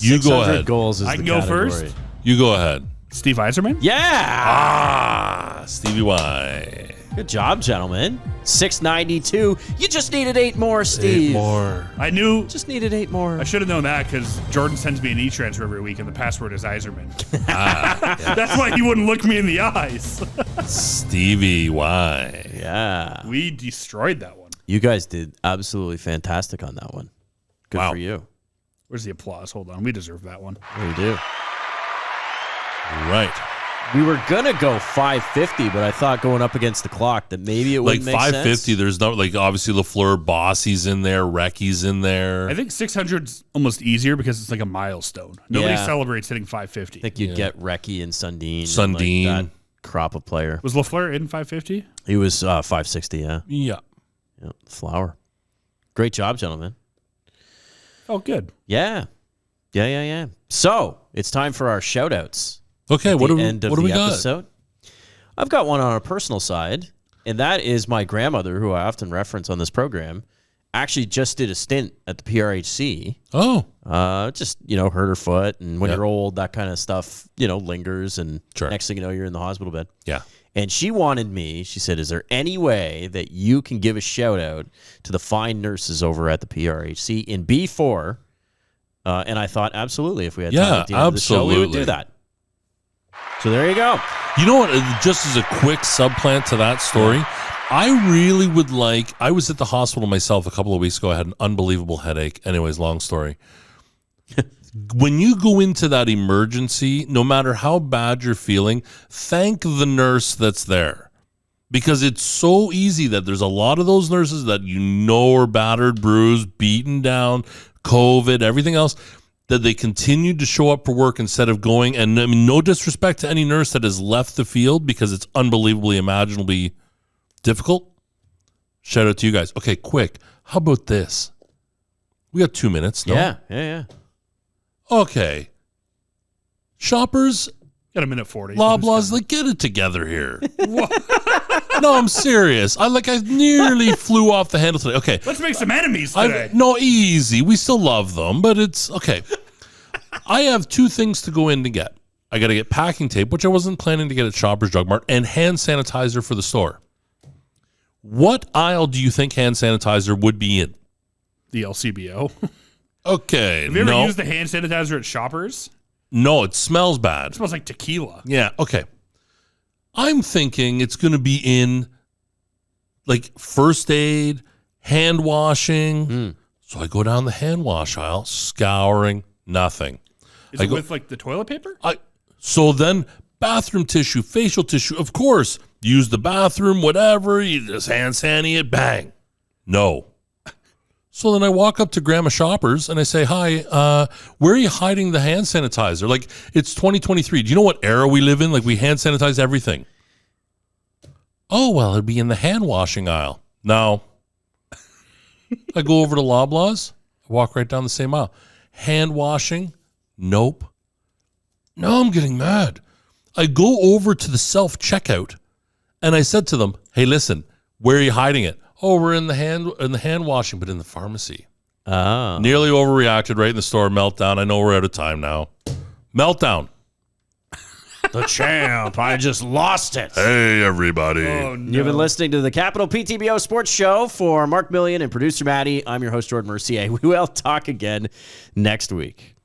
You go 600 ahead. Goals is I the can go category. first? You go ahead. Steve Yzerman? Yeah. Stevie Y. Good job, gentlemen. 692. You just needed 8 more, Steve. 8 more. I knew. Just needed 8 more. I should have known that because Jordan sends me an e-transfer every week, and the password is Iserman. That's why he wouldn't look me in the eyes. Stevie, why? Yeah. We destroyed that one. You guys did absolutely fantastic on that one. Good Wow. for you. Where's the applause? Hold on. We deserve that one. We do. Right. We were going to go 550, but I thought going up against the clock that maybe it Like wouldn't make 550, sense. there's no, like, obviously Lafleur, Bossy's in there, Recky's in there. I think 600's almost easier because it's like a milestone. Nobody Yeah. celebrates hitting 550. I think you'd get Recky and Sundin. Sundin. And like that crop of player. Was Lafleur in 550? He was 560, yeah. Yeah. Yeah. Flower. Great job, gentlemen. Oh, good. Yeah. Yeah. So, it's time for our shout-outs. Okay, At what the do end of we the got? episode. I've got one on a personal side, and that is my grandmother, who I often reference on this program, actually just did a stint at the PRHC. Oh, Just, hurt her foot, and when Yeah. you're old, that kind of stuff, lingers, and Sure. next thing you know, you're in the hospital bed. yeah. And she said, is there any way that you can give a shout out to the fine nurses over at the PRHC in B4? And I thought, absolutely, if we had time Yeah, at the end of the show, we would do absolutely. that. So there you go. You know what? Just as a quick subplant to that story, I really would like. I was at the hospital myself a couple of weeks ago. I had an unbelievable headache. Anyways, long story. When you go into that emergency, no matter how bad you're feeling, thank the nurse that's there. Because it's so easy that there's a lot of those nurses that are battered, bruised, beaten down, COVID, everything else, that they continued to show up for work instead of going. And I mean, no disrespect to any nurse that has left the field because it's unbelievably, imaginably difficult. Shout out to you guys. Okay, quick. How about this? We got 2 minutes. No? Yeah. Okay. Shoppers, Got a minute 40. Loblaws, like, get it together here. No, I'm serious. I nearly flew off the handle today. Okay. Let's make some enemies today. No, easy. We still love them, but it's okay. I have 2 things to go in to get. I got to get packing tape, which I wasn't planning to get at Shoppers Drug Mart, and hand sanitizer for the store. What aisle do you think hand sanitizer would be in? The LCBO. Okay. Have you ever used the hand sanitizer at Shoppers? No, it smells bad. It smells like tequila. Yeah, okay. I'm thinking it's going to be in like first aid, hand washing. So I go down the hand wash aisle, scouring, nothing. Is it with like the toilet paper? So then bathroom tissue, facial tissue, of course. Use the bathroom, whatever. You just hand sanitize it, bang. No. So then I walk up to Grandma Shoppers and I say, hi, where are you hiding the hand sanitizer? Like, it's 2023. Do you know what era we live in? Like, we hand sanitize everything. Oh, well, it'd be in the hand washing aisle. No. I go over to Loblaws. I walk right down the same aisle. Hand washing? Nope. No, I'm getting mad. I go over to the self-checkout and I said to them, hey, listen, where are you hiding it? Oh, we're in the hand washing, but in the pharmacy. Oh. Nearly overreacted right in the store. Meltdown. I know we're out of time now. Meltdown. The champ. I just lost it. Hey, everybody. Oh, no. You've been listening to the Capital PTBO Sports Show for Mark Million and Producer Matty. I'm your host, Jordan Mercier. We will talk again next week.